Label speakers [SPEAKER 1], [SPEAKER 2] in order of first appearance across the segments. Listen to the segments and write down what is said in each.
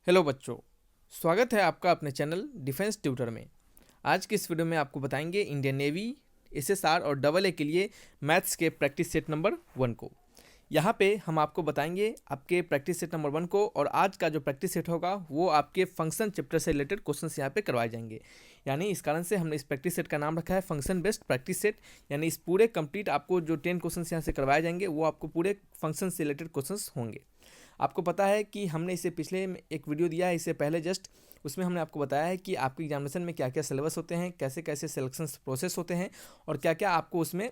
[SPEAKER 1] Hello बच्चों, स्वागत है आपका अपने चैनल डिफेंस ट्यूटर में। आज की इस वीडियो में आपको बताएंगे इंडियन नेवी, एसएसआर और डबल ए के लिए मैथ्स के प्रैक्टिस सेट नंबर 1 को। यहाँ पे हम आपको बताएंगे आपके प्रैक्टिस सेट नंबर 1 को, और आज का जो प्रैक्टिस सेट होगा वो आपके फंक्शन चैप्टर से रिलेटेड क्वेश्चंस यहाँ पे करवाए जाएंगे। यानी इस कारण से हमने इस प्रैक्टिस सेट का नाम रखा है फंक्शन बेस्ड प्रैक्टिस सेट। यानी इस पूरे कंप्लीट आपको जो 10 क्वेश्चंस यहाँ से करवाए जाएंगे वो आपको पूरे फंक्शन से रिलेटेड क्वेश्चंस होंगे। आपको पता है कि हमने इसे पिछले में एक वीडियो दिया है, इससे पहले जस्ट उसमें हमने आपको बताया है कि आपके एग्जामिनेशन में क्या क्या सिलेबस होते हैं, कैसे कैसे सिलेक्शन प्रोसेस होते हैं और क्या क्या आपको उसमें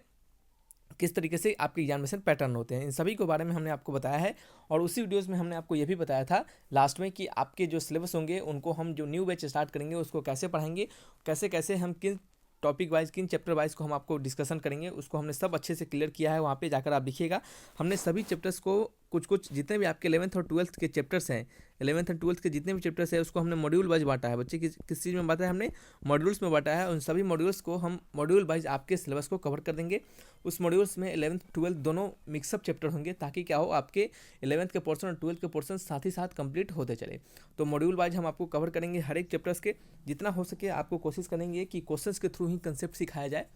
[SPEAKER 1] किस तरीके से आपके एग्जामिनेशन पैटर्न होते हैं, इन सभी के बारे में हमने आपको बताया है। और उसी वीडियोस में हमने आपको ये भी बताया था लास्ट में कि आपके जो सिलेबस होंगे उनको हम जो न्यू बैच स्टार्ट करेंगे उसको कैसे पढ़ाएंगे, कैसे कैसे हम किन टॉपिक वाइज किन चैप्टर वाइज को हम आपको डिस्कशन करेंगे, उसको हमने सब अच्छे से क्लियर किया है। वहाँ पे जाकर आप देखिएगा, हमने सभी चैप्टर्स को कुछ जितने भी आपके 11th और 12th के चैप्टर्स हैं, 11th और 12th के जितने भी चैप्टर्स हैं उसको हमने मॉड्यूल वाइज बांटा है। बच्चे किस चीज़ में बांटा है, हमने मॉड्यूल्स में बांटा है। उन सभी मॉड्यूल्स को हम मॉड्यूल वाइज आपके सिलेबस को कवर कर देंगे। उस मॉड्यूल्स में 11th 12th दोनों मिक्सअप चैप्टर होंगे, ताकि क्या हो आपके 11th के पोर्शन और 12th के पोर्शन साथ ही साथ कंप्लीट होते चले। तो मॉड्यूल वाइज हम आपको कवर करेंगे हर एक चैप्टर्स के। जितना हो सके आपको कोशिश करेंगे कि क्वेश्चंस के थ्रू ही कंसेप्ट सिखाया जाए।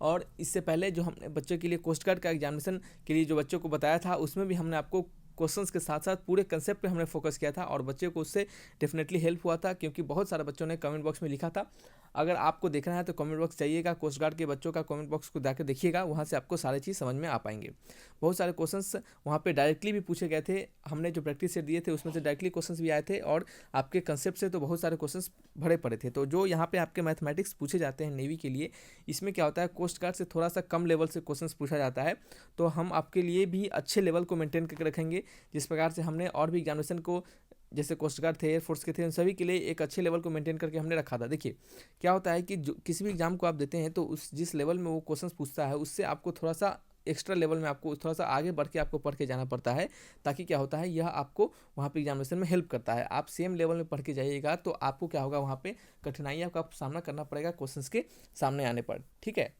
[SPEAKER 1] और इससे पहले जो हमने बच्चों के लिए कोस्ट गार्ड का एग्जामिनेशन के लिए जो बच्चों को बताया था, उसमें भी हमने आपको क्वेश्चंस के साथ साथ पूरे कंसेप्ट पे हमने फोकस किया था, और बच्चों को उससे डेफिनेटली हेल्प हुआ था। क्योंकि बहुत सारे बच्चों ने कमेंट बॉक्स में लिखा था, अगर आपको देखना है तो कमेंट बॉक्स चाहिएगा, कोस्ट गार्ड के बच्चों का कमेंट बॉक्स को जाकर देखिएगा, वहाँ से आपको सारी चीज़ समझ में आ पाएंगे। बहुत सारे क्वेश्चंस वहाँ पे डायरेक्टली भी पूछे गए थे। हमने जो प्रैक्टिस सेट दिए थे उसमें से डायरेक्टली क्वेश्चंस भी आए थे, और आपके कंसेप्ट से तो बहुत सारे क्वेश्चंस भरे पड़े थे। तो जो यहाँ पे आपके मैथमेटिक्स पूछे जाते हैं नेवी के लिए, इसमें क्या होता है, कोस्ट गार्ड से थोड़ा सा कम लेवल से क्वेश्चंस पूछा जाता है। तो हम आपके लिए भी अच्छे लेवल को मेंटेन करके रखेंगे, जिस प्रकार से हमने और भी एग्जामिनेशन को, जैसे कोस्ट गार्ड थे, एयरफोर्स के थे, उन सभी के लिए एक अच्छे लेवल को मेंटेन करके हमने रखा था। देखिए क्या होता है कि जो किसी भी एग्जाम को आप देते हैं तो उस जिस लेवल में वो क्वेश्चंस पूछता है उससे आपको थोड़ा सा एक्स्ट्रा लेवल में आपको थोड़ा सा आगे बढ़ के आपको पढ़ के जाना पड़ता है, ताकि क्या होता है यह आपको वहाँ पे एग्जामिनेशन में हेल्प करता है। आप सेम लेवल में पढ़ के जाइएगा तो आपको क्या होगा, वहाँ पे कठिनाइयों का सामना करना पड़ेगा क्वेश्चंस के सामने आने पर, ठीक है।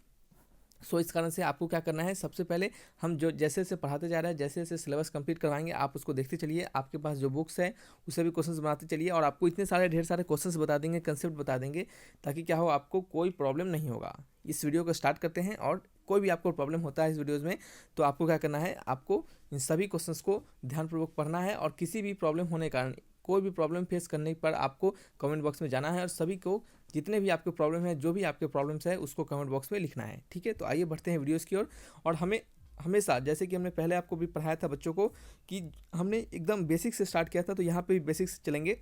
[SPEAKER 1] इस कारण से आपको क्या करना है, सबसे पहले हम जो जैसे जैसे पढ़ाते जा रहे हैं, जैसे जैसे सिलेबस कंप्लीट करवाएंगे, आप उसको देखते चलिए। आपके पास जो बुक्स है उससे भी क्वेश्चंस बनाते चलिए, और आपको इतने सारे ढेर सारे क्वेश्चंस बता देंगे, कंसेप्ट बता देंगे, ताकि क्या हो आपको कोई प्रॉब्लम नहीं होगा। इस वीडियो को स्टार्ट करते हैं, और कोई भी आपको प्रॉब्लम होता है इस वीडियोज़ में तो आपको क्या करना है, आपको इन सभी क्वेश्चंस को ध्यानपूर्वक पढ़ना है। और किसी भी प्रॉब्लम होने के कारण, कोई भी प्रॉब्लम फेस करने पर आपको कमेंट बॉक्स में जाना है, और सभी को जितने भी आपके प्रॉब्लम है, जो भी आपके प्रॉब्लम्स है, उसको कमेंट बॉक्स में लिखना है, ठीक है। तो आइए बढ़ते हैं वीडियोस की ओर। और हमें हमेशा, जैसे कि हमने पहले आपको भी पढ़ाया था बच्चों को, कि हमने एकदम बेसिक से स्टार्ट किया था, तो यहाँ पे भी बेसिक से चलेंगे,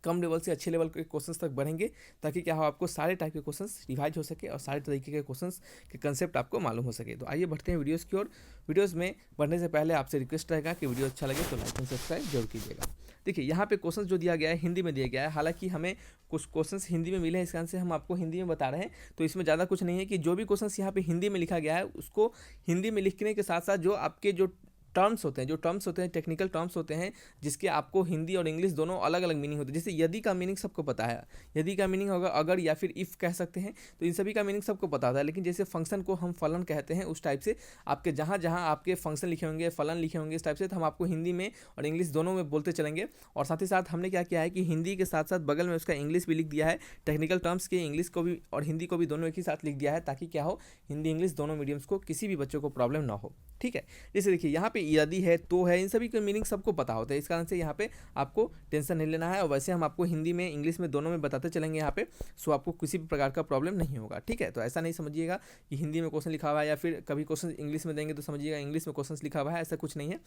[SPEAKER 1] कम लेवल से अच्छे लेवल के क्वेश्चंस तक बढ़ेंगे, ताकि क्या हो आपको सारे टाइप के क्वेश्चंस रिवाइज हो सके और सारे तरीके के क्वेश्चंस के कंसेप्ट आपको मालूम हो सके। तो आइए बढ़ते हैं वीडियोस की ओर। वीडियोस में बढ़ने से पहले आपसे रिक्वेस्ट रहेगा कि वीडियो अच्छा लगे तो लाइक एंड सब्सक्राइब जरूर कीजिएगा। देखिए यहाँ पे क्वेश्चन जो दिया गया है हिंदी में दिया गया है, हालांकि हमें कुछ क्वेश्चंस हिंदी में मिले हैं, इस कारण से हम आपको हिंदी में बता रहे हैं। तो इसमें ज़्यादा कुछ नहीं है, कि जो भी क्वेश्चंस यहाँ पे हिंदी में लिखा गया है उसको हिंदी में लिखने के साथ साथ जो आपके जो टर्म्स होते हैं, टेक्निकल टर्म्स होते हैं, जिसके आपको हिंदी और इंग्लिश दोनों अलग अलग मीनिंग होते हैं। जैसे यदि का मीनिंग सबको पता है, यदि का मीनिंग होगा अगर या फिर इफ़ कह सकते हैं, तो इन सभी का मीनिंग सबको पता होता है। लेकिन जैसे फंक्शन को हम फलन कहते हैं, उस टाइप से आपके जहाँ जहाँ आपके फंक्शन लिखे होंगे, फलन लिखे होंगे, इस टाइप से तो हम आपको हिंदी में और इंग्लिश दोनों में बोलते चलेंगे। और साथ ही साथ हमने क्या किया है कि हिंदी के साथ साथ बगल में उसका इंग्लिश भी लिख दिया है, टेक्निकल टर्म्स के इंग्लिश को भी और हिंदी को भी दोनों एक ही साथ लिख दिया है, ताकि क्या हो हिंदी इंग्लिश दोनों मीडियम्स को किसी भी बच्चों को प्रॉब्लम ना हो, ठीक है। जैसे देखिए यहाँ पे यदि है, तो है, इन सभी के मीनिंग सबको पता होता है, इस कारण से यहाँ पे आपको टेंशन नहीं लेना है। और वैसे हम आपको हिंदी में इंग्लिश में दोनों में बताते चलेंगे यहाँ पे, सो आपको किसी भी प्रकार का प्रॉब्लम नहीं होगा, ठीक है। तो ऐसा नहीं समझिएगा कि हिंदी में क्वेश्चन लिखा हुआ है, या फिर कभी क्वेश्चन इंग्लिश में देंगे तो समझिएगा इंग्लिश में क्वेश्चन लिखा हुआ है, ऐसा कुछ नहीं है।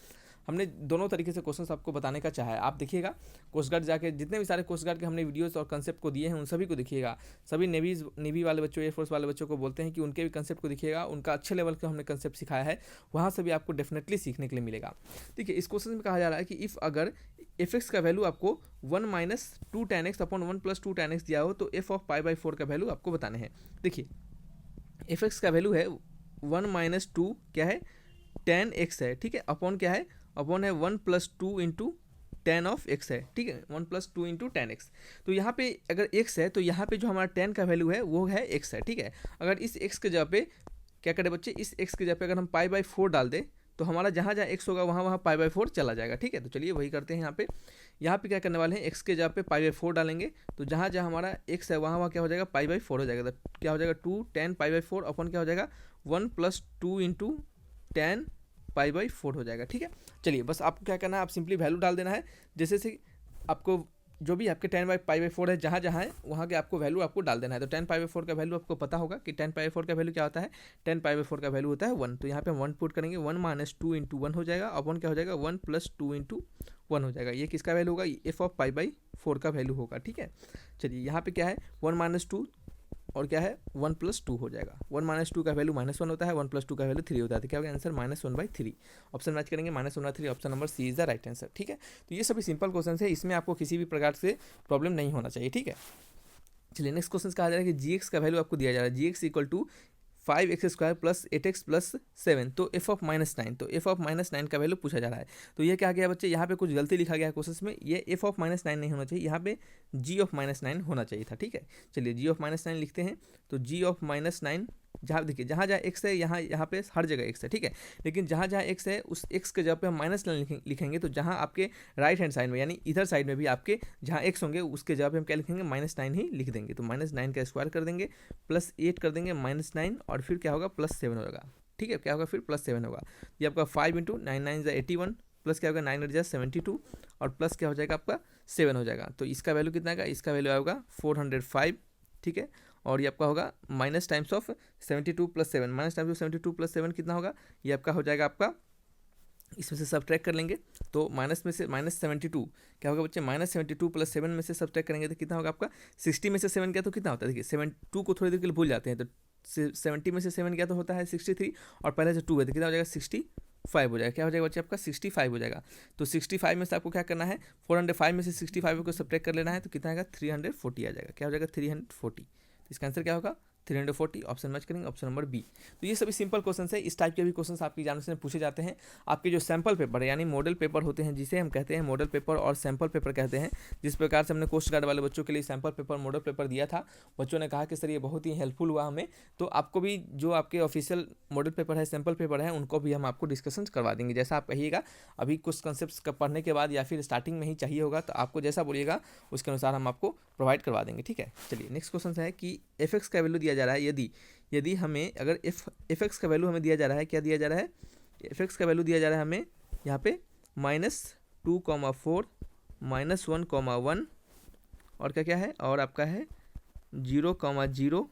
[SPEAKER 1] हमने दोनों तरीके से क्वेश्चन आपको बताने का चाहा है। आप देखिएगा कोस्ट गार्ड जाके, जितने भी सारे कोस्ट गार्ड के हमने वीडियोस और कंसेप्ट को दिए हैं उन सभी को देखिएगा। सभी नेवी वाले बच्चों, एयरफोर्स वाले बच्चों को बोलते हैं कि उनके भी कंसेप्ट को देखिएगा, उनका अच्छे लेवल का हमने कंसेप्ट सिखाया है, वहाँ से भी आपको डेफिनेटली सीखने के लिए मिलेगा। देखिए इस क्वेश्चन में कहा जा रहा है कि इफ़ अगर एफ एक्स का वैल्यू आपको 1 minus 2 tan x upon 1 plus 2 tan x दिया हो, तो एफ ऑफ पाई बाई 4 का वैल्यू आपको बताने हैं। देखिए एफ एक्स का वैल्यू है 1 माइनस 2 क्या है, tan x है, ठीक है, अपॉन क्या है, अपॉन है 1 plus 2 into tan of x है, ठीक है, 1 प्लस 2 इंटू tan x। तो यहाँ पे अगर x है तो यहाँ पे जो हमारा tan का वैल्यू है वो है x है, ठीक है। अगर इस x के जगह पे क्या करें बच्चे, इस x के जगह पे अगर हम पाई बाई 4 डाल दें तो हमारा जहाँ जहाँ x होगा वहाँ वहाँ π/4 चला जाएगा, ठीक है। तो चलिए वही करते हैं यहाँ पे क्या करने वाले हैं, x के जगह पे π/4 डालेंगे, तो जहाँ जहाँ हमारा x है वहाँ वहाँ क्या हो जाएगा, π/4 हो जाएगा। तो क्या हो जाएगा 2 tan π/4 अपन क्या हो जाएगा 1 + 2 × tan π/4 हो जाएगा, ठीक है। चलिए बस आपको क्या करना है, आप सिंपली वैल्यू डाल देना है, जैसे से आपको जो भी आपके tan π/4 है जहाँ जहाँ है वहाँ के आपको वैल्यू आपको डाल देना है। तो tan π/4 का वैल्यू आपको पता होगा कि tan π/4 का वैल्यू क्या होता है, tan π/4 का वैल्यू होता है 1। तो यहाँ पे हम 1 पुट करेंगे, 1 - 2 × 1 हो जाएगा, अपन क्या हो जाएगा 1 + 2 × 1 हो जाएगा। ये किसका वैल्यू होगा, f/π/4 का वैल्यू होगा, ठीक है। चलिए यहाँ पे क्या है 1 - 2 और क्या है 1 + 2 हो जाएगा। 1 - 2 का वैल्यू -1 होता है, 1 + 2 का वैल्यू 3 होता है। तो क्या होगा आंसर -1/3। ऑप्शन मैच करेंगे -1/3, option number C is the right answer, ठीक है। तो ये सभी सिंपल क्वेश्चन है, इसमें आपको किसी भी प्रकार से प्रॉब्लम नहीं होना चाहिए, ठीक है। चलिए नेक्स्ट क्वेश्चन कहा जा रहा है कि gx का वैल्यू आपको दिया जा रहा है, gx = 5x² + 8x + 7, तो f(-9), तो f(-9) का वैल्यू पूछा जा रहा है। तो ये क्या गया बच्चे, यहाँ पे कुछ गलती लिखा गया है क्वेश्चन में, ये f(-9) नहीं होना चाहिए, यहाँ पे g(-9) होना चाहिए था, ठीक है। चलिए g(-9) लिखते हैं, तो g(-9) जहाँ देखिए जहाँ जहाँ x है यहाँ पे हर जगह x है, ठीक है। लेकिन जहाँ जहाँ x है उस x के जगह पे हम -9 लिखेंगे, तो जहाँ आपके राइट हैंड साइड में यानी इधर साइड में भी आपके जहाँ x होंगे उसके जगह पे हम क्या लिखेंगे -9 ही लिख देंगे। तो -9 का स्क्वायर कर देंगे, +8 कर देंगे, -9 और फिर क्या होगा +7 होगा, ठीक है। क्या होगा फिर +7 होगा। ये आपका 5 × 9 9 = 81, प्लस क्या होगा 9 × 72 और प्लस क्या हो जाएगा आपका 7 हो जाएगा। तो इसका वैल्यू कितना आएगा, इसका वैल्यू आएगा 405, ठीक है। और ये आपका होगा -72 + 7 -72 + 7 कितना होगा, ये आपका हो जाएगा, आपका इसमें से सब्ट्रैक्ट कर लेंगे तो माइनस में से -72 क्या होगा बच्चे, -72 + 7 में से सब्ट्रैक्ट करेंगे तो कितना होगा आपका 60 में से 7 क्या तो कितना होता है, देखिए 72 को थोड़ी देर के लिए भूल जाते हैं, तो 70 में से 7 क्या तो होता है 63 और पहले से 2 है तो कितना हो जाएगा 65 हो जाएगा। क्या हो जाएगा बच्चे आपका 65 हो जाएगा। तो 65 में से आपको क्या करना है 405 में से 65 को सब्ट्रैक्ट कर लेना है, तो कितना आएगा 340 आ जाएगा। क्या हो जाएगा 340, इसका आंसर क्या होगा 340, ऑप्शन मैच करेंगे, ऑप्शन नंबर बी। तो ये सभी सिंपल क्वेश्चन है, इस टाइप के भी क्वेश्चन आपके एग्जामिनेशन में पूछे जाते हैं। आपके जो सैम्पल पेपर है यानी मॉडल पेपर होते हैं, जिसे हम कहते हैं मॉडल पेपर और सैम्पल पेपर कहते हैं, जिस प्रकार से हमने कोस्ट गार्ड वाले बच्चों के लिए सैम्पल पेपर मॉडल पेपर दिया था, बच्चों ने कहा कि सर ये बहुत ही हेल्पफुल हुआ हमें, तो आपको भी जो आपके ऑफिशियल मॉडल पेपर है सैम्पल पेपर है उनको भी हम आपको डिस्कशन करवा देंगे, जैसा आप कहिएगा। अभी कुछ कंसेप्ट पढ़ने के बाद या फिर स्टार्टिंग में ही चाहिए होगा तो आपको जैसा बोलिएगा उसके अनुसार हम आपको प्रोवाइड करवा देंगे, ठीक है। चलिए नेक्स्ट क्वेश्चन है कि एफ का वैल्यू दिया जा रहा है, यदि हमें अगर एफ का वैल्यू हमें दिया जा रहा है, क्या दिया जा रहा है, एफ का वैल्यू दिया जा रहा है हमें यहाँ पे -2,4 -1,1 और क्या है और आपका है 0,0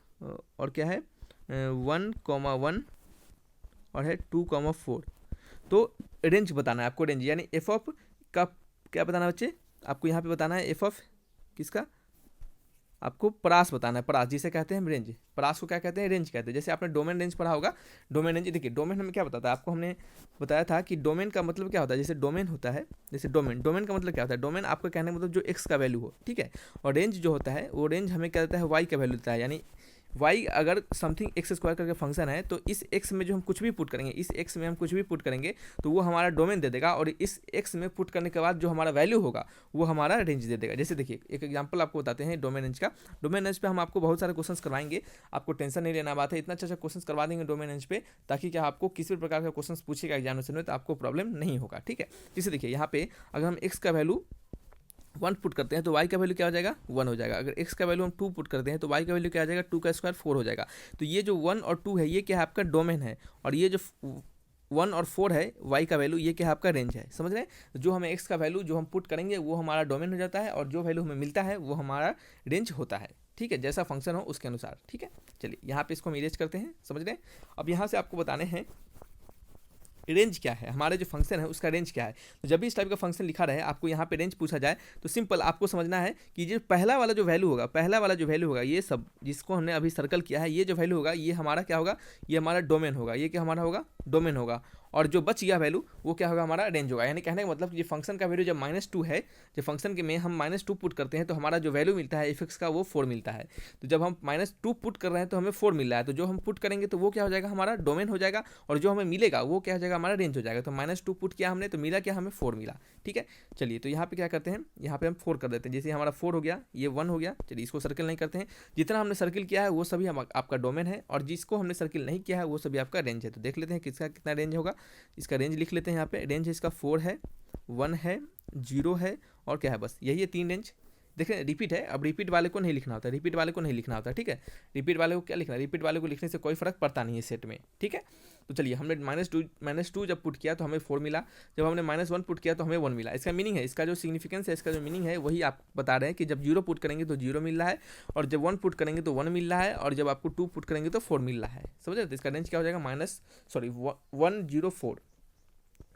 [SPEAKER 1] और क्या है 1,1 और है 2,4। तो रेंज बताना है आपको, रेंज यानी एफ ऑफ का क्या बताना है बच्चे, आपको यहाँ पे बताना है एफ ऑफ किसका, आपको परास बताना है, परास जिसे कहते हैं हम रेंज, परास को क्या कहते हैं रेंज कहते हैं। जैसे आपने डोमेन रेंज पढ़ा होगा, डोमेन रेंज देखिए, डोमेन हमें क्या बताता है, आपको हमने बताया था कि डोमेन का मतलब क्या होता है, जैसे डोमेन होता है, जैसे डोमेन का मतलब क्या होता है, डोमेन आपका कहने का मतलब जो एक्स का वैल्यू हो, ठीक है। और रेंज जो होता है वो रेंज हमें क्या देता है, वाई का वैल्यू देता है, यानी y अगर समथिंग x² करके फंक्शन है तो इस x में जो हम कुछ भी पुट करेंगे, इस x में हम कुछ भी पुट करेंगे तो वो हमारा डोमेन दे देगा, और इस x में पुट करने के बाद जो हमारा वैल्यू होगा वो हमारा रेंज दे देगा। जैसे देखिए एक एग्जांपल आपको बताते हैं डोमेन रेंज का। डोमेन रेंज पे हम आपको बहुत सारे क्वेश्चंस करवाएंगे, आपको टेंशन नहीं लेना बात है, इतना अच्छा क्वेश्चन करवा देंगे डोमेन रेंज पे, ताकि क्या आपको किसी भी प्रकार का क्वेश्चन पूछेगा एग्जामिनेशन में तो आपको प्रॉब्लम नहीं होगा, ठीक है। जैसे देखिए यहाँ पे अगर हम x का वैल्यू 1 पुट करते हैं तो y का वैल्यू क्या हो जाएगा 1 हो जाएगा। अगर x का वैल्यू हम 2 पुट करते हैं तो y का वैल्यू क्या आ जाएगा 2 का स्क्वायर 4 हो जाएगा। तो ये जो 1 और 2 है ये क्या है आपका डोमेन है, और ये जो 1 और 4 है y का वैल्यू ये क्या है आपका रेंज है, समझ रहे हैं। जो हमें x का वैल्यू जो हम पुट करेंगे वो हमारा डोमेन हो जाता है, और जो वैल्यू हमें मिलता है वो हमारा रेंज होता है, ठीक है, जैसा फंक्शन हो उसके अनुसार, ठीक है। चलिए यहाँ पे इसको हम इरेज करते हैं, समझ रहे हैं। अब यहाँ से आपको बताने हैं रेंज क्या है, हमारे जो फंक्शन है उसका रेंज क्या है। तो जब भी इस टाइप का फंक्शन लिखा रहे आपको यहाँ पे रेंज पूछा जाए तो सिंपल आपको समझना है कि जो पहला वाला जो वैल्यू होगा, ये सब जिसको हमने अभी सर्कल किया है, ये जो वैल्यू होगा ये हमारा क्या होगा, ये हमारा डोमेन होगा, ये क्या हमारा होगा डोमेन होगा, और जो बच गया वैल्यू वो क्या होगा हमारा रेंज होगा। यानी कहने का मतलब कि फंक्शन का वैल्यू जब -2 है, जब फंक्शन के में हम -2 पुट करते हैं तो हमारा जो वैल्यू मिलता है एफ का वो 4 मिलता है। तो जब हम -2 पुट कर रहे हैं तो हमें 4 मिल रहा है, तो जो हम पुट करेंगे तो वो क्या हो जाएगा हमारा डोमेन हो जाएगा, और जो हमें मिलेगा वो क्या हो जाएगा हमारा रेंज हो जाएगा। तो -2 पुट किया हमने तो मिला क्या हमें 4 मिला, ठीक है। चलिए तो यहाँ पे क्या करते हैं, यहाँ पे हम 4 कर देते हैं, जैसे हमारा 4 हो गया, ये 1 हो गया। चलिए इसको सर्किल नहीं करते हैं, जितना हमने सर्किल किया है वो सभी आपका डोमेन है, और जिसको हमने सर्किल नहीं किया है वो सभी आपका रेंज है। तो देख लेते हैं किसका कितना रेंज होगा। इसका रेंज लिख लेते हैं। यहाँ पे रेंज इसका 4 है, 1 है, 0 है और क्या है, बस यही है 3 रेंज। देखें रिपीट है, अब रिपीट वाले को नहीं लिखना होता, रिपीट वाले को नहीं लिखना होता, ठीक है। रिपीट वाले को क्या लिखना है, रिपीट वाले को लिखने से कोई फर्क पड़ता नहीं है सेट में, ठीक है। तो चलिए हमने -2 जब पुट किया तो हमें 4 मिला, जब हमने -1 पुट किया तो हमें 1 मिला। इसका मीनिंग है, इसका जो सिग्निफिकेंस है, इसका जो मीनिंग है वही आप बता रहे हैं कि जब 0 पुट करेंगे तो 0 मिल रहा है, और जब 1 पुट करेंगे तो 1 मिल रहा है, और जब आपको 2 पुट करेंगे तो 4 मिल रहा है। समझ रहे? तो इसका रेंज क्या हो जाएगा 104,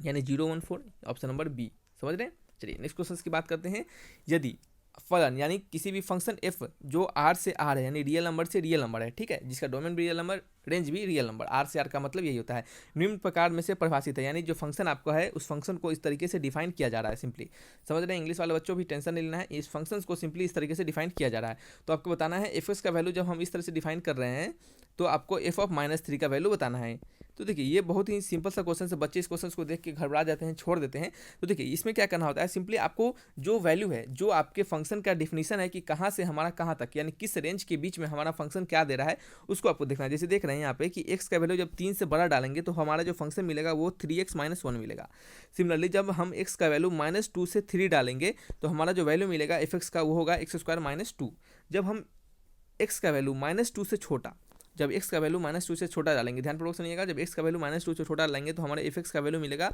[SPEAKER 1] यानी 014, ऑप्शन नंबर बी। समझ रहे हैं? चलिए नेक्स्ट क्वेश्चन की बात करते हैं। यदि फलन यानी किसी भी फंक्शन f जो r से r है, यानी रियल नंबर से रियल नंबर है, ठीक है, जिसका डोमेन भी रियल नंबर, रेंज भी रियल नंबर, r से r का मतलब यही होता है, निम्न प्रकार में से परिभाषित है, यानी जो फंक्शन आपका है उस फंक्शन को इस तरीके से डिफाइन किया जा रहा है। सिंपली समझ रहे हैं? इंग्लिश वाले बच्चों भी टेंशन नहीं लेना है, इस फंक्शन को सिंपली इस तरीके से डिफाइन किया जा रहा है। तो आपको बताना है एफ का वैल्यू जब हम इस तरह से डिफाइन कर रहे हैं तो आपको f(-3) का वैल्यू बताना है। तो देखिए ये बहुत ही सिंपल सा क्वेश्चन है, बच्चे इस क्वेश्चन को देख के घबरा जाते हैं, छोड़ देते हैं। तो देखिए इसमें क्या करना होता है, सिंपली आपको जो वैल्यू है, जो आपके फंक्शन का डिफिनीशन है कि कहाँ से हमारा कहाँ तक, यानी किस रेंज के बीच में हमारा फंक्शन क्या दे रहा है, उसको आपको देखना है। जैसे देख रहे हैं यहाँ पे कि x का वैल्यू जब 3 से बड़ा डालेंगे तो हमारा जो फंक्शन मिलेगा वो 3x - 1 मिलेगा। सिमिलरली जब हम x का वैल्यू -2 से 3 डालेंगे तो हमारा जो वैल्यू मिलेगा f(x) का वो होगा x² - 2। जब हम x का वैल्यू -2 से छोटा, जब x का वैल्यू -2 से छोटा डालेंगे, ध्यानपूर्वक सुनिएगा, जब x का वैल्यू -2 से छोटा डालेंगे तो हमारे f(x) का वैल्यू मिलेगा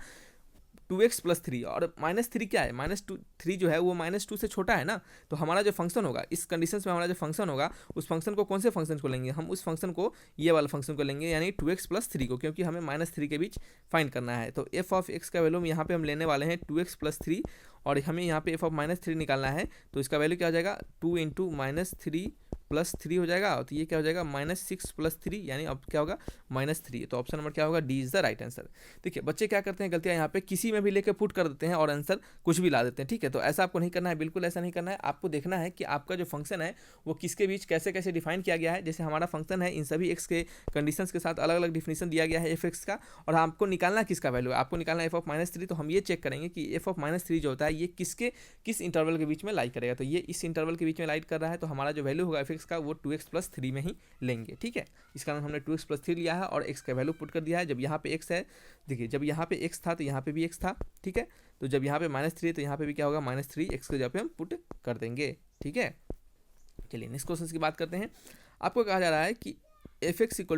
[SPEAKER 1] 2x + 3। और -3 क्या है, -3 जो है वो -2 से छोटा है ना, तो हमारा जो फंक्शन होगा इस कंडीशन में, हमारा जो फंक्शन होगा उस फंक्शन को, कौन से फंक्शन को लेंगे हम, उस फंक्शन को, ये वाला फंक्शन को लेंगे, यानी 2x + 3 को, क्योंकि हमें -3 के बीच फाइंड करना है। तो f(x) का वैल्यू यहाँ पे हम लेने वाले हैं 2x + 3, और हमें यहाँ पे f(-3) निकालना है। तो इसका वैल्यू क्या हो जाएगा, 2 × -3 + 3 हो जाएगा, तो ये क्या हो जाएगा -6 + 3, यानी अब क्या होगा -3। तो ऑप्शन नंबर क्या होगा, D is the right answer. देखिए बच्चे क्या करते हैं, गलतियाँ यहाँ पे किसी में भी लेकर पुट कर देते हैं और आंसर कुछ भी ला देते हैं, ठीक है। तो ऐसा आपको नहीं करना है, बिल्कुल ऐसा नहीं करना है। आपको देखना है कि आपका जो फंक्शन है वो किसके बीच कैसे कैसे डिफाइन किया गया है। जैसे हमारा फंक्शन है, इन सभी एक्स के कंडीशंस के साथ अलग अलग डिफिनीशन दिया गया है f(x) का, और आपको निकालना किसका वैल्यू है, आपको निकालना है f(-3). तो हम ये चेक करेंगे कि f(-3) जो होता है ये किस इंटरवल के बीच में लाइक करेगा। तो ये इस इंटरवल के बीच में लाइक कर रहा है, तो हमारा जो वैल्यू होगा f(x) का वो 2x + 3 में ही लेंगे, ठीक है। इस कारण हमने 2x + 3 लिया है और x का वैल्यू पुट कर दिया है। जब यहाँ पे x है, देखिए जब यहाँ पे x था तो यहाँ पे भी x था, ठीक है। तो जब यहाँ पे -3 है तो यहाँ पे भी क्या होगा -3 x के जगह पे हम पुट कर देंगे, ठीक है। चलिए नेक्स्ट क्वेश्चन की बात करते हैं। आपको कहा जा रहा है कि f(x) =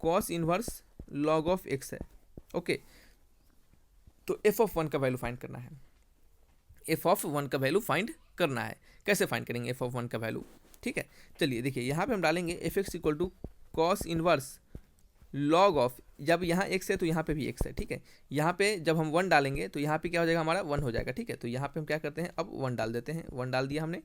[SPEAKER 1] cos inverse log of x है, ओके। तो f(1) का वैल्यू फाइंड करना है, f(1) का वैल्यू फाइंड करना है। कैसे फाइंड करेंगे f(1) का वैल्यू, ठीक है। चलिए देखिए यहाँ पे हम डालेंगे f(x) = cos inverse log of, जब यहाँ x है तो यहाँ पे भी x है, ठीक है। यहाँ पे जब हम 1 डालेंगे तो यहाँ पे क्या हो जाएगा, हमारा 1 हो जाएगा, ठीक है। तो यहाँ पे हम क्या करते हैं, अब 1 डाल देते हैं, 1 डाल दिया हमने,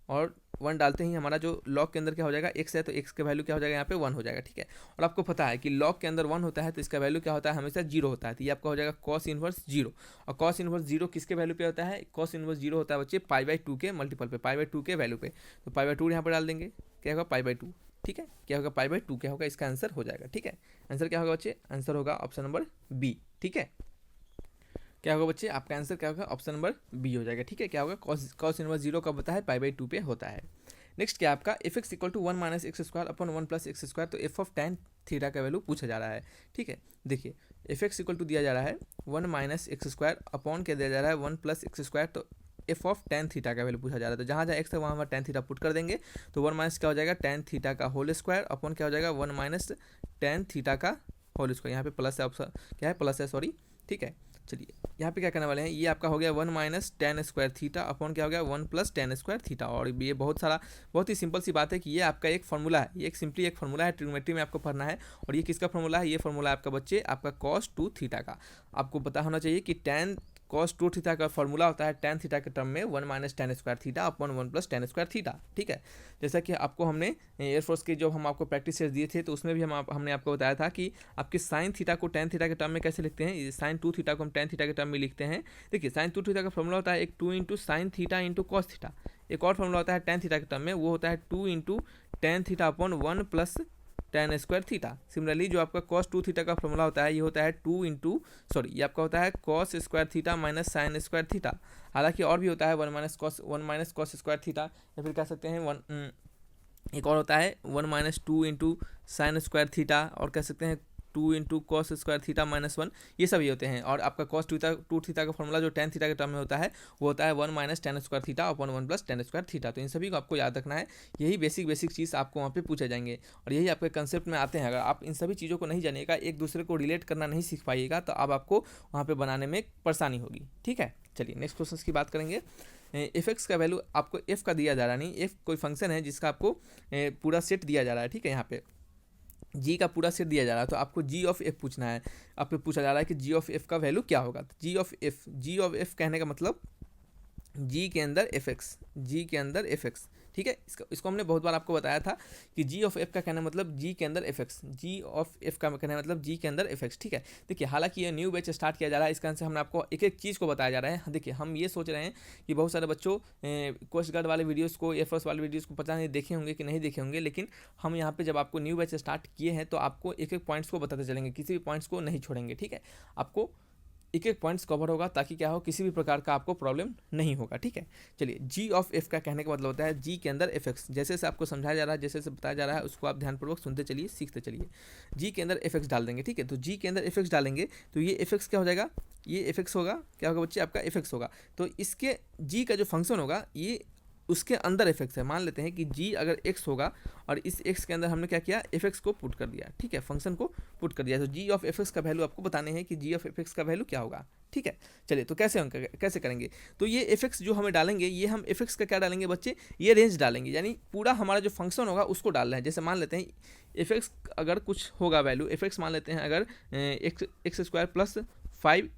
[SPEAKER 1] और 1 डालते ही हमारा जो लॉग के अंदर क्या हो जाएगा, x है, तो x का वैल्यू क्या हो जाएगा, यहाँ पे 1 हो जाएगा, ठीक है। और आपको पता है कि लॉग के अंदर 1 होता है तो इसका वैल्यू क्या होता है, हमेशा 0 होता है। तो ये आपका हो जाएगा cos इनवर्स 0, और cos इनवर्स 0 किसके वैल्यू पे होता है, cos इनवर्स 0 होता है बच्चे π/2 के मल्टीपल पे, π/2 के वैल्यू पे। तो π/2 यहाँ पर डाल देंगे, क्या होगा π/2, ठीक है। क्या होगा π/2, क्या होगा, इसका आंसर हो जाएगा, ठीक है। आंसर क्या होगा बच्चे, आंसर होगा ऑप्शन नंबर बी, ठीक है। क्या होगा बच्चे, आपका आंसर क्या होगा, ऑप्शन नंबर बी हो जाएगा, ठीक है। क्या होगा, cos इनवर्स 0 कब होता है, π/2 पे होता है। नेक्स्ट क्या आपका f(x) = 1 - x² / 1 + x²। तो f(tan θ) का वैल्यू पूछा जा रहा है, ठीक है। देखिए f(x) = दिया जा रहा है 1 - x² अपॉन क्या दिया जा रहा है 1 + x²। तो f(tan θ) का वैल्यू पूछा जा रहा है, तो जहाँ जहाँ x है वहाँ वहाँ tan θ पुट कर देंगे। तो 1 - क्या हो जाएगा, tan θ का होल स्क्वायर अपॉन क्या हो जाएगा 1 - tan θ का होल स्क्वायर। यहाँ पे प्लस है, ऑप्शन क्या है, प्लस है, सॉरी, ठीक है। चलिए यहाँ पे क्या करने वाले हैं, ये आपका हो गया 1 - tan² θ अपॉन क्या हो गया 1 + tan² θ। और ये बहुत ही सिंपल सी बात है कि ये आपका एक फार्मूला है, ये सिंपली एक फार्मूला है, ट्रिग्नोमेट्री में आपको पढ़ना है। और ये किसका फार्मूला है, ये फार्मूला है आपका बच्चे आपका cos 2θ का। आपको पता होना चाहिए कि tan cos 2θ का फार्मूला होता है tan θ के टर्म में 1 - tan² θ अपॉन 1 + tan² θ, ठीक है। जैसा कि आपको हमने एयरफोर्स के जब हम आपको प्रैक्टिस सेट दिए थे तो उसमें भी हमने आपको बताया था कि आपके sin θ को tan θ के टर्म में कैसे लिखते हैं, sin 2θ को हम tan θ के टर्म में लिखते हैं। देखिए sin 2θ का फार्मूला होता है एक 2 × sin θ × cos θ। एक और फार्मूला होता है tan θ के टर्म में, वो होता है 2 × tan θ अपॉन 1 + tan² θ। सिमिलरली जो आपका cos 2θ का फार्मूला होता है ये होता है ये आपका होता है cos² θ - sin² θ। हालांकि और भी होता है 1 - cos² θ, या फिर कह सकते हैं एक और होता है 1 - 2 × sin² θ, और कह सकते हैं 2 into cos square theta minus 1, ये सब ये होते हैं। और आपका कॉस टू थीटा का फॉर्मूला जो टेन थीटा के टर्म में होता है वो होता है 1 minus ten square theta upon 1 plus ten square theta. तो इन सभी को आपको याद रखना है, यही बेसिक चीज़ आपको वहाँ पे पूछे जाएंगे और यही आपके कंसेप्ट में आते हैं। अगर आप इन सभी चीज़ों को नहीं जानिएगा, एक दूसरे को रिलेट करना नहीं सीख पाइएगा, तो अब आपको वहाँ पे बनाने में परेशानी होगी। ठीक है, चलिए नेक्स्ट क्वेश्चन की बात करेंगे। एफ एक्स का वैल्यू आपको एफ का दिया जा रहा नहीं, एफ कोई फंक्शन है जिसका आपको पूरा सेट दिया जा रहा है। ठीक है, यहाँ पे जी का पूरा सेट दिया जा रहा है, तो आपको जी ऑफ एफ पूछना है। आपको पूछा जा रहा है कि जी ऑफ एफ का वैल्यू क्या होगा। तो जी ऑफ एफ कहने का मतलब जी के अंदर एफ एक्स, जी के अंदर एफ एक्स। ठीक है, इसको हमने बहुत बार आपको बताया था कि जी ऑफ एफ का कहना मतलब जी के अंदर F X, G of F का कहना मतलब जी के अंदर एफ एक्स। ठीक है, देखिए हालांकि ये न्यू बैच स्टार्ट किया जा रहा है, इसका आंसर हमने आपको एक एक चीज़ को बताया जा रहा है। देखिए हम ये सोच रहे हैं कि बहुत सारे बच्चों कोस्ट गार्ड वाले वीडियोज़ को, एयरफोर्स वाले वीडियोज़ को पता नहीं देखे होंगे कि नहीं देखे होंगे, लेकिन हम यहाँ पर जब आपको न्यू बैच स्टार्ट किए हैं तो आपको एक एक पॉइंट्स को बताते चलेंगे, किसी भी पॉइंट्स को नहीं छोड़ेंगे। ठीक है, आपको एक एक पॉइंट्स कवर होगा ताकि क्या हो, किसी भी प्रकार का आपको प्रॉब्लम नहीं होगा। ठीक है, चलिए जी ऑफ एफ का कहने का मतलब होता है जी के अंदर एफ एक्स। जैसे जैसे आपको समझाया जा रहा है, जैसे जैसे बताया जा रहा है, उसको आप ध्यानपूर्वक सुनते चलिए, सीखते चलिए। जी के अंदर एफ एक्स डाल देंगे। ठीक है, तो जी के अंदर एफ एक्स डालेंगे तो ये एफ एक्स क्या हो जाएगा, ये एफ एक्स होगा, क्या होगा बच्चे, आपका एफ एक्स होगा। तो इसके जी का जो फंक्शन होगा ये उसके अंदर एफ एक्स है। मान लेते हैं कि जी अगर एक्स होगा और इस एक्स के अंदर हमने क्या किया, एफ एक्स को पुट कर दिया। ठीक है, फंक्शन को पुट कर दिया। तो जी ऑफ एफ एक्स का वैल्यू आपको बताने हैं कि जी ऑफ एफ एक्स का वैल्यू क्या होगा। ठीक है, चलिए तो कैसे करेंगे, तो ये एफ एक्स जो हमें डालेंगे, ये हम एफ एक्स का क्या डालेंगे बच्चे, ये रेंज डालेंगे, यानी पूरा हमारा जो फंक्शन होगा उसको डाल रहे हैं। जैसे मान लेते हैं एफ एक्स अगर कुछ होगा वैल्यू, एफ एक्स मान लेते हैं अगर एक्स स्क्वायर प्लस 5,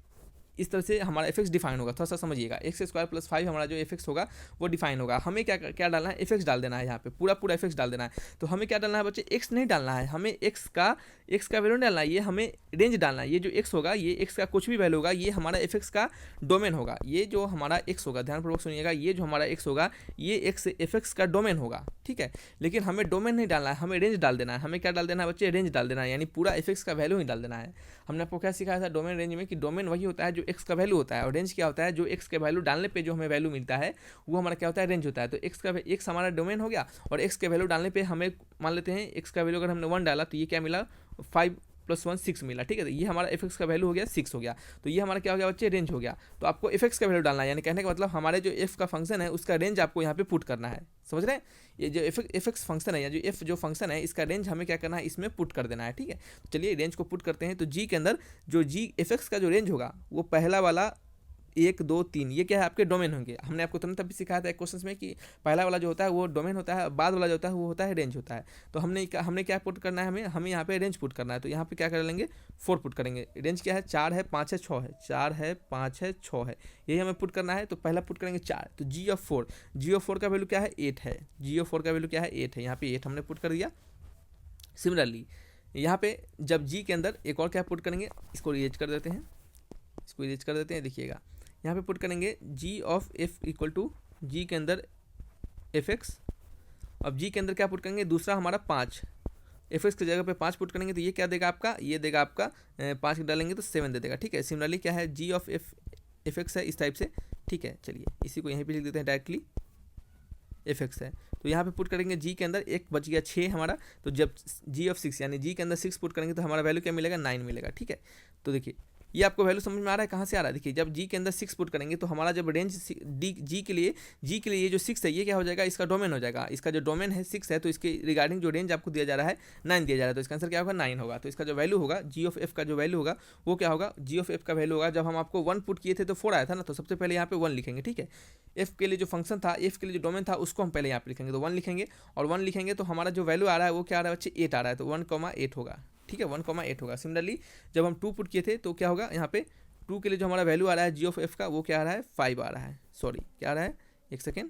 [SPEAKER 1] इस तरह से हमारा एफ एक्स डिफाइन होगा। थोड़ा सा समझिएगा, एक्स स्क्वायर प्लस 5 हमारा जो एफ एक्स होगा वो डिफाइन होगा। हमें क्या डालना है, एफ एक्स डाल देना है, यहाँ पे पूरा एफ एक्स डाल देना है। तो हमें क्या डालना है बच्चे, एक्स नहीं डालना है, हमें एक्स का वैल्यू नहीं डालना है, ये हमें रेंज डालना है। ये जो एक्स होगा, ये एक्स का कुछ भी वैल्यू होगा, ये हमारा एफ एक्स का डोमेन होगा। ये जो हमारा एक्स होगा, ध्यानपूर्वक सुनिएगा, ये जो हमारा एक्स होगा ये एक्स एफ एक्स का डोमेन होगा। ठीक है, लेकिन हमें डोमेन नहीं डालना है, हमें रेंज डाल देना है। हमें क्या डाल देना है बच्चे, रेंज डाल देना है, यानी पूरा एफ एक्स का वैल्यू ही डाल देना है। हमने आपको क्या सिखाया था डोमेन रेंज में, कि डोमेन वही होता है जो एक्स का वैल्यू होता है, और रेंज क्या होता है, जो एक्स के वैल्यू डालने पे जो हमें वैल्यू मिलता है वो हमारा क्या होता है, रेंज होता है। तो एक्स हमारा डोमेन हो गया, और एक्स के वैल्यू डालने पे हमें मान लेते हैं एक्स का वैल्यू अगर हमने 1 डाला तो ये क्या मिला, 5 + 1 6 मिला। ठीक है, तो ये हमारा एफ एक्स का वैल्यू हो गया 6 हो गया। तो ये हमारा क्या हो गया बच्चे, रेंज हो गया। तो आपको एफ एक्स का वैल्यू डालना है, यानी कहने का मतलब हमारे जो एफ का फंक्शन है उसका रेंज आपको यहाँ पे पुट करना है। समझ रहे हैं, ये जो एफ एक्स फंक्शन है या जो एफ जो फंक्शन है इसका रेंज हमें क्या करना है, इसमें पुट कर देना है। ठीक है, तो चलिए रेंज को पुट करते हैं। तो जी के अंदर जो जी एफ एक्स का जो रेंज होगा वो पहला वाला 1 2 3 ये क्या है, आपके डोमेन होंगे। हमने आपको तुरंत अभी सिखाया था एक क्वेश्चन में कि पहला वाला जो होता है वो डोमेन होता है, बाद वाला जो होता है वो होता है रेंज होता है। तो हमने क्या पुट करना है, हमें यहाँ पे रेंज पुट करना है। तो यहाँ पे क्या कर लेंगे, 4 पुट करेंगे। रेंज क्या है, 4 है 5 है 6 है, 4 है 5 है 6 है, यही हमें पुट करना है। तो पहला पुट करेंगे 4, तो जी ऑफ 4 का वैल्यू क्या है, 8 है। जी ऑफ 4 का वैल्यू क्या है, 8 है। यहाँ पे 8 हमने पुट कर दिया। सिमिलरली यहाँ पे जब जी के अंदर एक और क्या पुट करेंगे, इसको इरेज कर देते हैं, देखिएगा यहाँ पे पुट करेंगे जी ऑफ एफ इक्वल टू जी के अंदर एफ एक्स। अब जी के अंदर क्या पुट करेंगे, दूसरा हमारा 5, एफ एक्स की जगह पे 5 पुट करेंगे तो ये क्या देगा आपका, ये देगा आपका 5 डालेंगे तो 7 दे देगा। ठीक है, सिमिलरली क्या है, जी ऑफ एफ एक्स है इस टाइप से। ठीक है, चलिए इसी को यहीं पे लिख देते हैं डायरेक्टली, एफ एक्स है। तो यहाँ पे पुट करेंगे जी के अंदर, एक बच गया 6 हमारा। तो जब जी ऑफ 6 यानी जी के अंदर 6 पुट करेंगे तो हमारा वैल्यू क्या मिलेगा, 9 मिलेगा। ठीक है, तो देखिए ये आपको वैल्यू समझ में आ रहा है, कहाँ से आ रहा है, देखिए जब जी के अंदर 6 पुट करेंगे तो हमारा जब रेंज जी के लिए ये जो 6 है ये क्या हो जाएगा, इसका डोमेन हो जाएगा। इसका जो डोमेन है 6 है, तो इसके रिगार्डिंग जो रेंज आपको दिया जा रहा है 9 दिया जा रहा है, तो इसका आंसर क्या होगा, 9 होगा। तो इसका जो वैल्यू होगा जी ऑफ एफ का जो वैल्यू होगा वो क्या होगा, जी ऑफ एफ का वैल्यू होगा, जब हम आपको 1 पुट किए थे तो 4 आया था ना, तो सबसे पहले यहाँ पे 1 लिखेंगे। ठीक है, एफ के लिए जो फंक्शन था, एफ के लिए जो डोमेन था उसको हम पहले यहाँ पे लिखेंगे, तो 1 लिखेंगे, और 1 लिखेंगे तो हमारा जो वैल्यू आ रहा है वो क्या आ रहा है बच्चे, 8 आ रहा है, तो 1,8 होगा। ठीक है, 1,8 होगा। सिमिलरली जब हम 2 पुट किए थे तो क्या होगा, यहाँ पे 2 के लिए जो हमारा वैल्यू आ रहा है जी ऑफ एफ का वो क्या आ रहा है, 5 आ रहा है। सॉरी क्या आ रहा है, एक सेकेंड,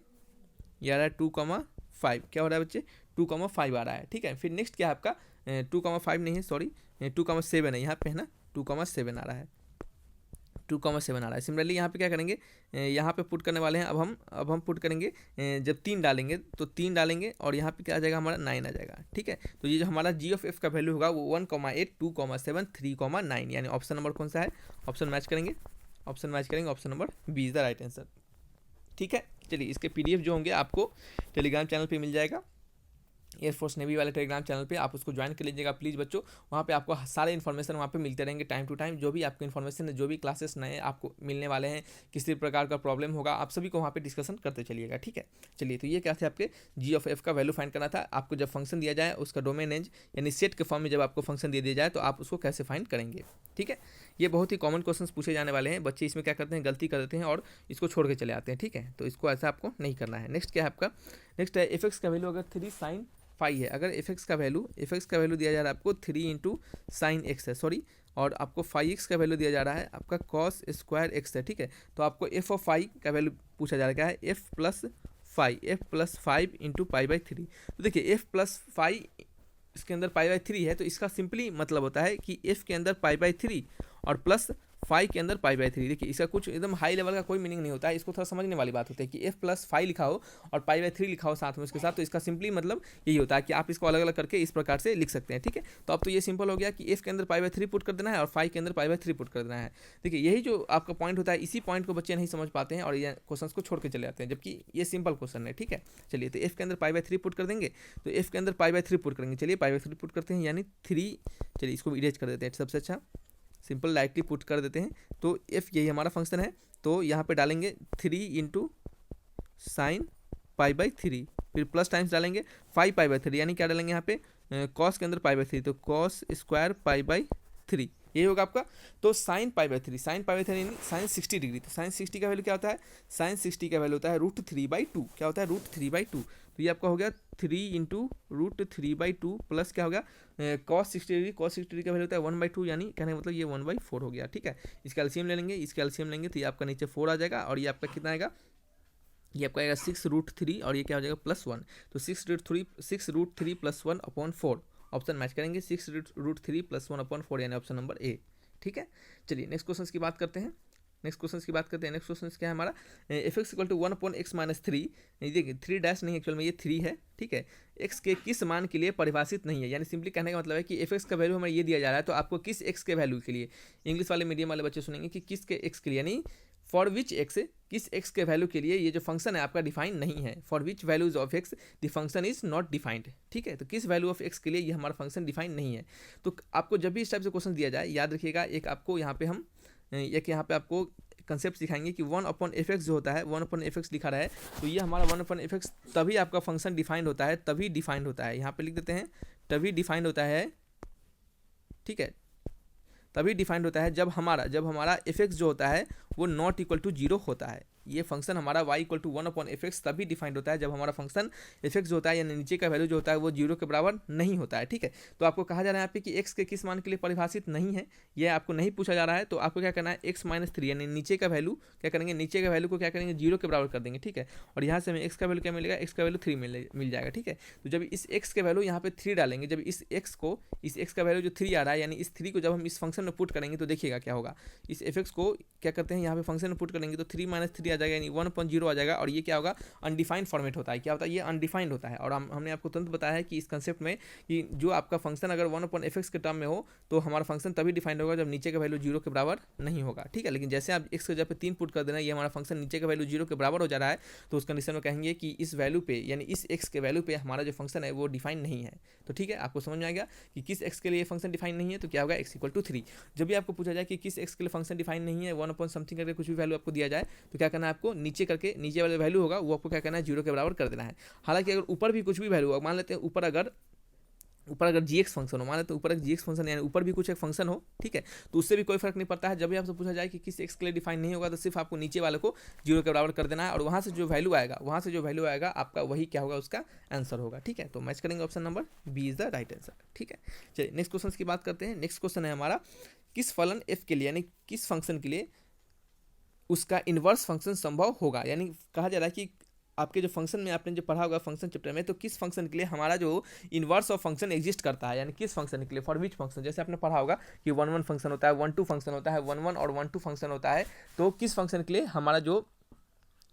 [SPEAKER 1] ये आ रहा है 2,5, क्या हो रहा है बच्चे, 2,5 आ रहा है। ठीक है, फिर नेक्स्ट क्या है आपका 2,5 नहीं है, सॉरी 2,7 है यहाँ पे, है ना, 2,7 आ रहा है, 2,7 आ रहा है। सिमिलरली यहाँ पे क्या करेंगे, यहाँ पे पुट करने वाले हैं। अब हम पुट करेंगे, जब 3 डालेंगे तो 3 डालेंगे और यहाँ पे क्या आ जाएगा, हमारा 9 आ जाएगा। ठीक है, तो ये जो हमारा जी ऑफ एफ का वैल्यू होगा वो 1,8 2,7 3,9, यानी ऑप्शन नंबर कौन सा है, ऑप्शन मैच करेंगे, option number B is the right answer. ठीक है, चलिए इसके PDF जो होंगे आपको टेलीग्राम चैनल पर मिल जाएगा, एयरफोर्स नेवी वाले टेलीग्राम चैनल पे आप उसको ज्वाइन कर लीजिएगा प्लीज़ बच्चों। वहाँ पे आपको सारे इन्फॉर्मेशन वहाँ पे मिलते रहेंगे टाइम टू टाइम। जो भी आपको इन्फॉर्मेशन है, जो भी क्लासेस नए आपको मिलने वाले हैं, किसी प्रकार का प्रॉब्लम होगा, आप सभी को वहाँ पे डिस्कशन करते चलिएगा, ठीक है। चलिए, तो ये क्या थे आपके जी ऑफ एफ का वैल्यू फाइंड करना था। आपको जब फंक्शन दिया जाए उसका डोमेन रेंज यानी सेट के फॉर्म में जब आपको फंक्शन दे दिया जाए तो आप उसको कैसे फाइंड करेंगे, ठीक है। ये बहुत ही कॉमन क्वेश्चन पूछे जाने वाले हैं। बच्चे इसमें क्या करते हैं, गलती कर देते हैं और इसको छोड़ के चले आते हैं, ठीक है। तो इसको ऐसा आपको नहीं करना है। नेक्स्ट क्या है आपका, नेक्स्ट है एफ एक्स का वैल्यू अगर 3 sin फाई है। अगर एफ एक्स का वैल्यू दिया जा रहा है आपको 3 इंटू साइन एक्स है, सॉरी, और आपको फाई एक्स का वैल्यू दिया जा रहा है आपका कॉस स्क्वायर एक्स है, ठीक है। तो आपको एफ ऑफ फाई का वैल्यू पूछा जा रहा है F plus 5 into pi by 3। तो देखिए एफ प्लस 5 इसके अंदर पाई बाई 3 है, तो इसका सिंपली मतलब होता है कि एफ के अंदर पाई बाई 3 और प्लस 5 के अंदर पाई बाई 3। देखिए इसका कुछ एकदम हाई लेवल का कोई मीनिंग नहीं होता है, इसको थोड़ा समझने वाली बात होती है कि एफ प्लस 5 लिखा हो और पाई बाई 3 लिखा हो साथ में उसके साथ, तो इसका सिंपली मतलब यही होता है कि आप इसको अलग अलग करके इस प्रकार से लिख सकते हैं, ठीक है। तो अब तो ये सिंपल हो गया कि एफ के अंदर पाई बाई 3 पुट कर देना है और 5 के अंदर पाई बाई 3 पुट कर देना है। देखिए यही जो आपका पॉइंट होता है, इसी पॉइंट को बच्चे नहीं समझ पाते हैं और ये क्वेश्चन को छोड़ के चले जाते हैं, जबकि ये सिंपल क्वेश्चन है, ठीक है। चलिए, तो एफ के अंदर पाई बाई 3 पुट कर देंगे, तो एफ के अंदर पाई बाई 3 पुट करेंगे। चलिए पाई बाई 3 पुट करते हैं यानी 3, चलिए इसको इरेज कर देते हैं, सबसे अच्छा सिंपल डायरेक्टली पुट कर देते हैं। तो एफ यही हमारा फंक्शन है, तो यहाँ पे डालेंगे 3 इंटू साइन पाई बाई 3, फिर प्लस टाइम्स डालेंगे 5 पाई बाई 3, यानी क्या डालेंगे यहाँ पे कॉस के अंदर पाई बाई 3, तो कॉस स्क्वायर पाई बाई 3 यही होगा आपका। तो साइन पाई बाई 3 यानी साइन 60 डिग्री। तो साइन 60 का वैल्यू क्या होता है, साइन 60 का वैल्यू होता है √3/2। क्या होता है, √3/2। तो ये आपका हो गया 3 इंटू √3/2 प्लस क्या हो गया कॉस 60 डिग्री। कॉस 60 डिग्री का वैल्यू होता है 1/2, यानी कहने का मतलब ये 1/4 हो गया, ठीक है। इसका एलसीएम ले लेंगे, इसका एलसीएम लेंगे तो ये आपका नीचे 4 आ जाएगा और ये आपका कितना आएगा, ये आपका आएगा 6√3 और ये क्या हो जाएगा +1। तो 6√3 + 1/4 ऑप्शन मैच करेंगे, 6√3 + 1/4 यानी ऑप्शन नंबर ए, ठीक है। चलिए नेक्स्ट क्वेश्चन की बात करते हैं। नेक्स्ट क्वेश्चन क्या है हमारा, F x equal to 1/x-3। देखिए 3 डैश नहीं, एक्चुअल में ये 3 है, ठीक है। एक्स के किस मान के लिए परिभाषित नहीं है, यानी सिंपली कहने का मतलब है कि एफ एक्स का वैल्यू हमें ये दिया जा रहा है, तो आपको किस एक्स के वैल्यू के लिए, इंग्लिश वाले मीडियम वाले बच्चे सुनेंगे कि किस के एक्स के लिए, यानी फॉर विच एक्स, किस एक्स के वैल्यू के लिए ये जो फंक्शन है आपका डिफाइन नहीं है। For which values of x the function is not defined, ठीक है। तो किस वैल्यू ऑफ एक्स के लिए ये हमारा फंक्शन डिफाइन नहीं है। तो आपको जब भी इस टाइप से क्वेश्चन दिया जाए, याद रखिएगा, एक आपको यहाँ पे हम यहाँ पे आपको कंसेप्ट सिखाएंगे कि 1/f(x) जो होता है 1/f(x) लिखा रहा है, तो ये हमारा 1/f(x) तभी आपका फंक्शन डिफाइंड होता है, तभी डिफाइंड होता है। यहाँ पे लिख देते हैं तभी डिफाइंड होता है, ठीक है। तभी डिफाइंड होता है जब हमारा f(x) जो होता है वो नॉट इक्वल टू 0 होता है। ये फंक्शन हमारा y इक्वल टू 1/f(x) तभी डिफाइंड होता है जब हमारा फंक्शन f(x) जो होता है यानी नीचे का वैल्यू जो होता है वो 0 के बराबर नहीं होता है, ठीक है। तो आपको कहा जा रहा है यहाँ पे कि x के किस मान के लिए परिभाषित नहीं है, ये आपको नहीं पूछा जा रहा है। तो आपको क्या करना है, x-3 यानी नीचे का वैल्यू क्या करेंगे, नीचे का वैल्यू को क्या करेंगे 0 के बराबर कर देंगे, ठीक है। और यहाँ से हमें x का वैल्यू क्या मिलेगा, x का वैल्यू 3 मिल जाएगा, ठीक है। तो जब इस x के वैल्यू यहाँ पे 3 डालेंगे, जब इस x का वैल्यू जो 3 आ रहा है, यानी इस 3 को जब हम इस फंक्शन में पुट करेंगे तो देखिएगा क्या होगा। इस f(x) को क्या करते हैं यहाँ पे फंक्शन में पुट करेंगे तो 3 - 3 आ जाएगा, यानी 1/0 आ जाएगा। और ये क्या होगा, अनडिफाइंड फॉर्मेट होता है। क्या होता है, ये अनडिफाइंड होता है। और हमने आपको तुरंत बताया है कि इस कंसेप्ट में कि जो आपका फंक्शन अगर 1/f(x) के टर्म में हो तो हमारा फंक्शन तभी डिफाइंड होगा जब नीचे का वैल्यू 0 के बराबर नहीं होगा, ठीक है। लेकिन जैसे आप x के जगह पे 3 पुट कर देना, ये हमारा फंक्शन नीचे का वैल्यू 0 के बराबर हो जा रहा है, तो उस कंडीशन में कहेंगे कि इस वैल्यू पे यानी इस x के वैल्यू पे हमारा जो फंक्शन है वो डिफाइन नहीं है। तो ठीक है, आपको समझ में आ गया कि किस x के लिए फंक्शन डिफाइन नहीं है, तो क्या होगा x = 3। जब भी आपको पूछा जाए कि किस x के लिए फंक्शन डिफाइन नहीं है, 1/something करके कुछ भी वैल्यू आपको दिया जाए, तो क्या करना है आपको नीचे वाला वैल्यू होगा वो आपको क्या करना है 0 के बराबर कर देना है। हालांकि अगर ऊपर भी कुछ भी वैल्यू हो, मान लेते हैं ऊपर अगर gx फंक्शन हो, मान लेते हैं ऊपर एक gx फंक्शन यानी ऊपर भी कुछ एक फंक्शन हो, ठीक है, तो उससे भी कोई फर्क नहीं पड़ता है। जब भी आपसे पूछा जाए कि किस x के लिए डिफाइन नहीं होगा, तो सिर्फ आपको नीचे वाले को 0 के बराबर कर देना है और वहाँ से जो वैल्यू आएगा आपका वही क्या होगा, उसका आंसर होगा, ठीक है। तो मैच करेंगे, option number B is the right answer, ठीक है। चलिए नेक्स्ट क्वेश्चन की बात करते हैं। नेक्स्ट क्वेश्चन है हमारा, किस फलन f के लिए यानी किस फंक्शन के लिए उसका इन्वर्स फंक्शन संभव होगा। यानी कहा जा रहा है कि आपके जो फंक्शन में आपने जो पढ़ा होगा फंक्शन चैप्टर में, तो किस फंक्शन के लिए हमारा जो इन्वर्स ऑफ फंक्शन एग्जिस्ट करता है, यानी किस फंक्शन के लिए, फॉर विच फंक्शन। जैसे आपने पढ़ा होगा कि 1/1 फंक्शन होता है, 1/2 फंक्शन होता है, 1/1 और 1/2 फंक्शन होता है, तो किस फंक्शन के लिए हमारा जो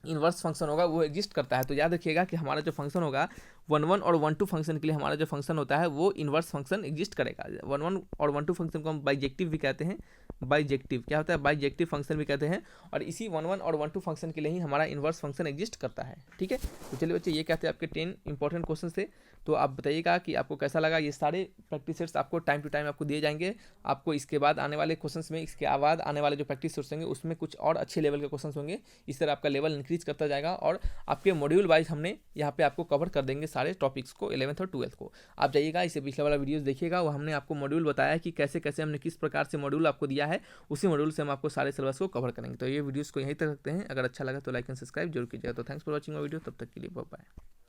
[SPEAKER 1] इन्वर्स फंक्शन होगा वो एग्जिस्ट करता है। तो याद रखिएगा कि हमारा जो फंक्शन होगा 1 1 और 1 2 फंक्शन के लिए हमारा जो फंक्शन होता है वो इन्वर्स फंक्शन एग्जिस्ट करेगा। 1 1 और 1 2 फंक्शन को हम बाइजेक्टिव भी कहते हैं, बाइजेक्टिव क्या होता है, बाइजेक्टिव फंक्शन भी कहते हैं, और इसी 1 1 और 1 2 फंक्शन के लिए ही हमारा इन्वर्स फंक्शन एग्जिस्ट करता है। ठीक है, तो चलिए बच्चे, ये कहते हैं आपके 10 इंपॉर्टेंट क्वेश्चन थे। तो आप बताइएगा कि आपको कैसा लगा। ये सारे प्रैक्टिस सेट्स आपको टाइम टू टाइम आपको दिए जाएंगे। आपको इसके बाद आने वाले क्वेश्चंस में, इसके बाद आने वाले जो प्रैक्टिस सेट्स होंगे उसमें कुछ और अच्छे लेवल के क्वेश्चंस होंगे। इस तरह आपका लेवल इंक्रीज करता जाएगा और आपके मॉड्यूल वाइज हमने यहाँ पे आपको कवर कर देंगे सारे टॉपिक्स को, 11th और 12th को। आप जाइएगा, इससे पिछला वाला वीडियोस देखिएगा, वो हमने आपको मॉड्यूल बताया कि कैसे कैसे हमने किस प्रकार से मॉड्यूल आपको दिया है, उसी मॉड्यूल से हम आपको सारे सिलेबस को कवर करेंगे। तो ये वीडियोस को यहीं तक रखते हैं। अगर अच्छा लगा तो लाइक एंड सब्सक्राइब जरूर कीजिएगा। तो thanks for watching my video, तब तक के लिए बाय बाय।